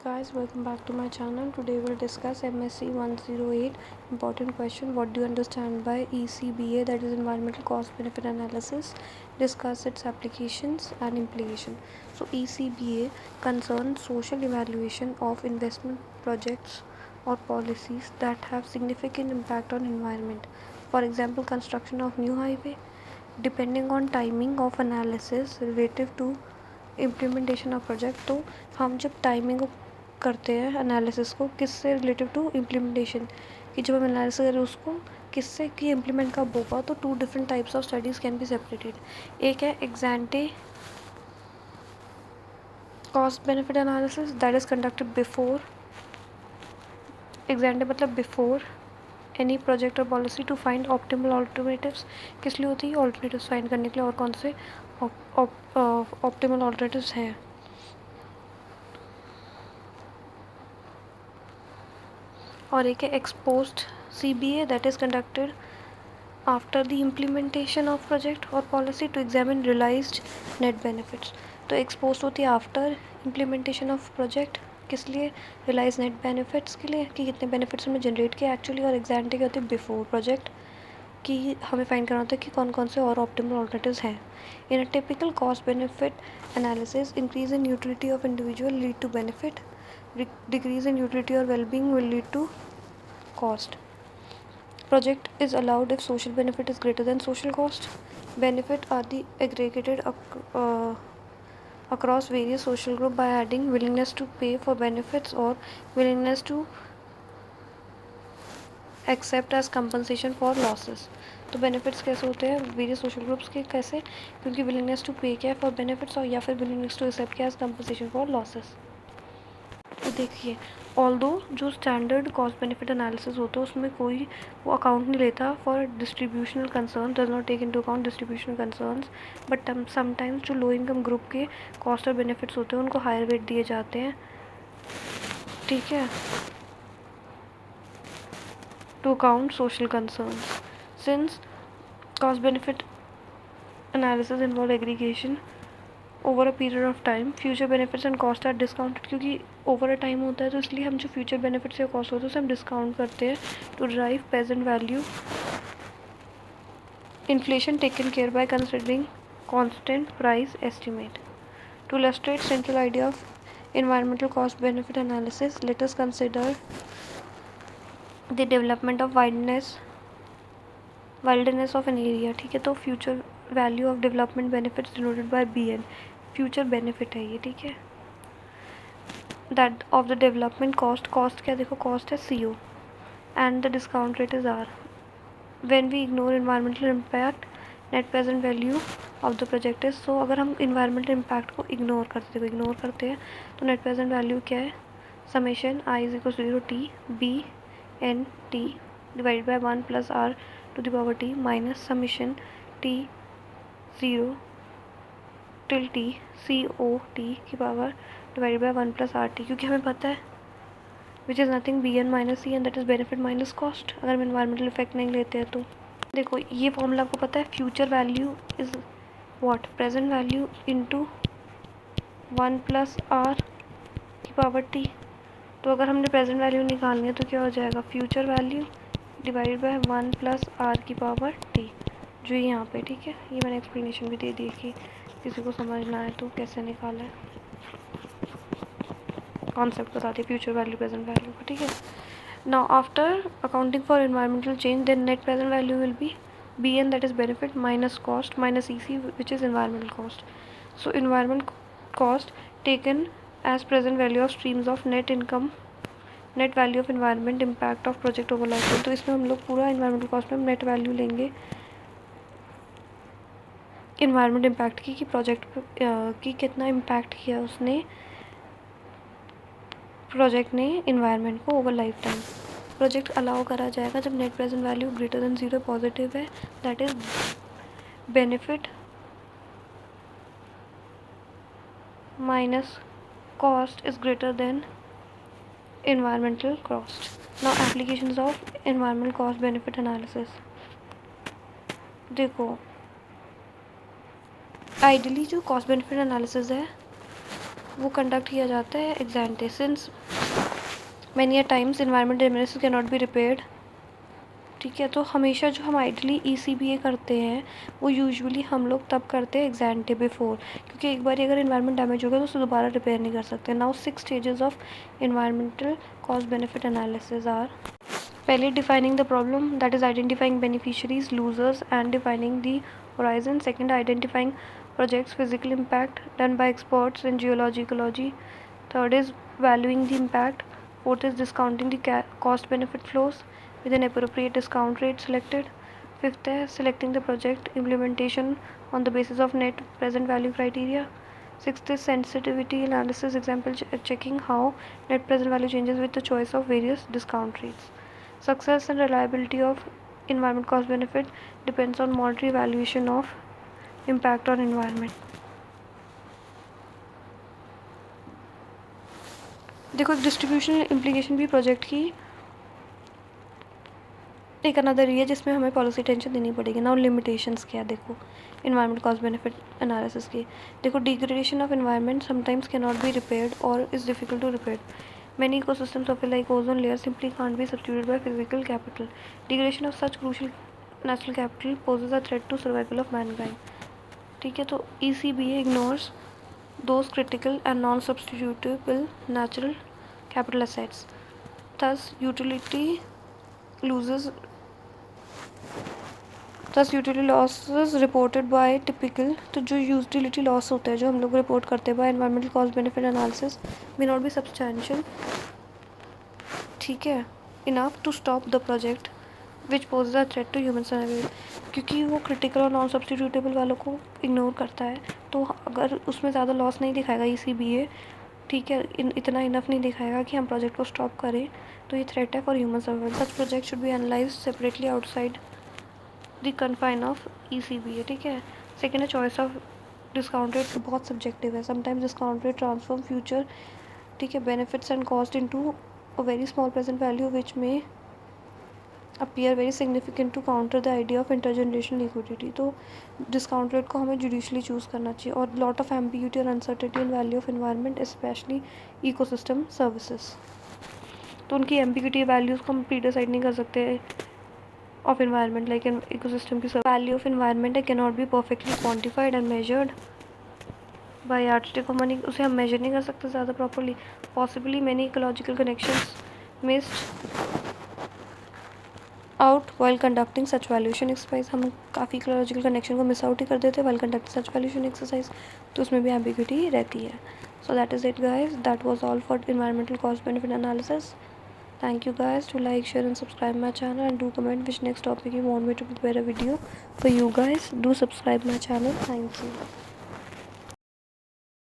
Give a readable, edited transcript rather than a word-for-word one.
guys, welcome back to my channel. Today we'll discuss MSc 108 important question. What do you understand by ECBA, that is environmental cost benefit analysis? Discuss its applications and implication. So ECBA concerns social evaluation of investment projects or policies that have significant impact on environment. For example, construction of new highway. Depending on timing of analysis relative to implementation of project, तो हम जब timing को करते हैं analysis को किससे relative to implementation, कि जब हम एनालिसिस करें उसको किससे कि इम्प्लीमेंट कब होगा, तो two different types of studies can be separated. एक है ex ante cost benefit analysis that is conducted before. Ex ante मतलब बिफोर एनी प्रोजेक्ट और policy to find optimal alternatives. किस लिए होती है? ऑल्टरनेटिव्स फाइंड करने के लिए. और कौन से ऑप्टिमल ऑल्टरनेटिव्स हैं. और एक है ex post CBA that is conducted after the implementation of project और policy to examine realized net benefits. तो एक्सपोज्ड होती है आफ्टर इम्प्लीमेंटेशन ऑफ प्रोजेक्ट, किस लिए? रियलाइज नेट बेनिफिट्स के लिए, कि कितने बेनिफिट्स हमें जनरेट किए एक्चुअली. और एग्जांटे क्या होती है? बिफोर प्रोजेक्ट, कि हमें फाइंड करना होता है कि कौन कौन से और ऑप्टिमल ऑल्टरनेटिव्स हैं. In a typical cost benefit analysis, increase in utility of individual lead to benefit, decrease in utility और wellbeing will lead to cost. Project is allowed if social benefit is greater than social cost. Benefit are the aggregated across various social group by adding willingness to pay for benefits or willingness to accept as compensation for losses. तो benefits कैसे होते हैं various social groups के? कैसे? क्योंकि willingness to पे क्या है? फॉर बेनिफिट्स, और या फिर विलिंगनेस टू एक्सेप्ट क्या है? As compensation for losses. तो देखिए, ऑल्दो जो स्टैंडर्ड कॉस्ट बेनिफिट एनालिसिस होता है उसमें कोई वो अकाउंट नहीं लेता for distributional concern, does not take into account distributional concerns. But sometimes जो लो इनकम ग्रुप के कॉस्ट और बेनिफिट्स होते हैं उनको हायर वेट दिए जाते हैं. ठीक है, to account social concerns. Since cost benefit analysis involve aggregation over a period of time, future benefits and cost are discounted. क्योंकि ओवर अ टाइम होता है तो इसलिए हम जो फ्यूचर बेनिफिट्स या कॉस्ट होते हैं उसे हम डिस्काउंट करते हैं to drive present value. Inflation taken care by considering constant price estimate. To illustrate central idea of environmental cost benefit analysis, let us consider the development of wilderness of an area. ठीक है, तो future value of development benefits denoted by BN. Future benefit है ये. ठीक है, that of the development cost. Cost क्या? देखो, cost है CO and the discount rate is R. When we ignore environmental impact, net present value of the project is. So अगर हम environmental impact को इग्नोर करते हैं तो नेट प्रेजेंट वैल्यू क्या है? Summation I is equal to 0 T BNT divide by 1 plus R to the power T minus summation T 0 till T COT की power divide by 1 plus RT. क्योंकि हमें पता है which is nothing BN minus C and that is benefit minus cost. अगर हम environmental effect नहीं लेते हैं तो देखो ये फॉर्मूला आपको पता है. Future value is what? Present value into 1 plus R की पावर T. तो अगर हमने प्रेजेंट वैल्यू निकालनी है तो क्या हो जाएगा? Future value divide by 1 plus R की पावर T, जो यहाँ पे. ठीक है, ये मैंने एक्सप्लेनेशन भी दे दी कि किसी को समझना है तो कैसे निकाला है. कॉन्सेप्ट बताती है फ्यूचर वैल्यू प्रेजेंट वैल्यू का. ठीक है, now after accounting for environmental change then net present value will be BN that is benefit minus cost minus EC which is environmental cost. So environment cost taken as present value of streams of net income, net value of environment impact of project over life time. तो इसमें हम लोग पूरा environmental cost में हम net value लेंगे environment impact की, कि प्रोजेक्ट की कितना इम्पैक्ट किया उसने, प्रोजेक्ट ने इन्वायरमेंट को over life time. Project allow करा जाएगा जब net present value greater than 0 positive है, that is benefit minus cost is greater than environmental cost. Now applications of environmental cost benefit analysis. देखो, ideally जो cost benefit analysis है वो conduct किया जाता है ex ante since many a times environment damages cannot be repaired। ठीक है, तो हमेशा जो हम आइडली ECBA करते हैं वो यूजुअली हम लोग तब करते हैं ex ante बिफोर, क्योंकि एक बार अगर इन्वायरमेंट डैमेज हो गया तो उसे दोबारा रिपेयर नहीं कर सकते। Now 6 stages of environmental cost benefit analysis are: पहले defining the problem, that is identifying beneficiaries, losers and defining the horizon. Second, identifying projects physical impact done by experts in geology ecology. Third is valuing the impact. Fourth is discounting the cost benefit flows with an appropriate discount rate selected. Fifth is selecting the project implementation on the basis of net present value criteria. Sixth is sensitivity analysis, example checking how net present value changes with the choice of various discount rates. Success and reliability of environment cost benefit depends on monetary evaluation of impact on environment। देखो distribution implication भी project की एक another है जिसमें हमें policy tension देनी पड़ेगी ना। और लिमिटेशंस क्या है देखो इन्वायरमेंट कॉस्ट बेनिफिट एनालिसिस की। देखो degradation of environment sometimes can not be repaired और is difficult to repair. Many ecosystems of like ozone layer simply can't be substituted by physical capital. Degradation of such crucial natural capital poses a threat to survival of mankind। ठीक है, तो ECBA ignores those critical and non-substitutable natural capital assets। Thus loses utility losses reported by typical, तो जो utility loss होता है जो हम लोग रिपोर्ट करते हैं by environmental cost benefit analysis may not be substantial. ठीक है, enough to stop the project which poses a threat to human survival. क्योंकि वो क्रिटिकल और नॉन सब्सटीट्यूटेबल वालों को इग्नोर करता है, तो अगर उसमें ज़्यादा लॉस नहीं दिखाएगा ECBA, ठीक है, इतना इनफ नहीं दिखाएगा कि हम प्रोजेक्ट को स्टॉप करें, तो ये थ्रेट है for human survival. Such project should be analyse separately outside the confine of ECBA। ठीक है। सेकेंड है चॉइस ऑफ डिस्काउंट रेट, बहुत सब्जेक्टिव है। Sometimes discount rate transform future, ठीक है, benefits and cost into a very small present value which may appear very significant to counter the idea of intergenerational liquidity. तो discount rate को हमें judicially choose करना चाहिए। और lot of ambiguity और uncertainty in value of environment specially ecosystem services. तो उनकी ambiguity values को हम प्रीडिसाइड नहीं कर सकते ऑफ एनवायरनमेंट लाइक इकोसिस्टम की value of environment can not be perfectly quantified and measured by yardstick. उसे हम मेजर नहीं कर सकते ज़्यादा properly. Possibly many ecological connections missed out while conducting such valuation exercise. हम काफ़ी इकोलॉजिकल कनेक्शन को मिस आउट ही कर देते हैं while conducting such valuation exercise, तो उसमें भी एम्बिग्यूटी रहती है। So that is it guys, that was all for environmental cost benefit analysis. Thank you guys to like, share and subscribe my channel, and do comment which next topic you want me to prepare a video for you guys. Do subscribe my channel. Thank you.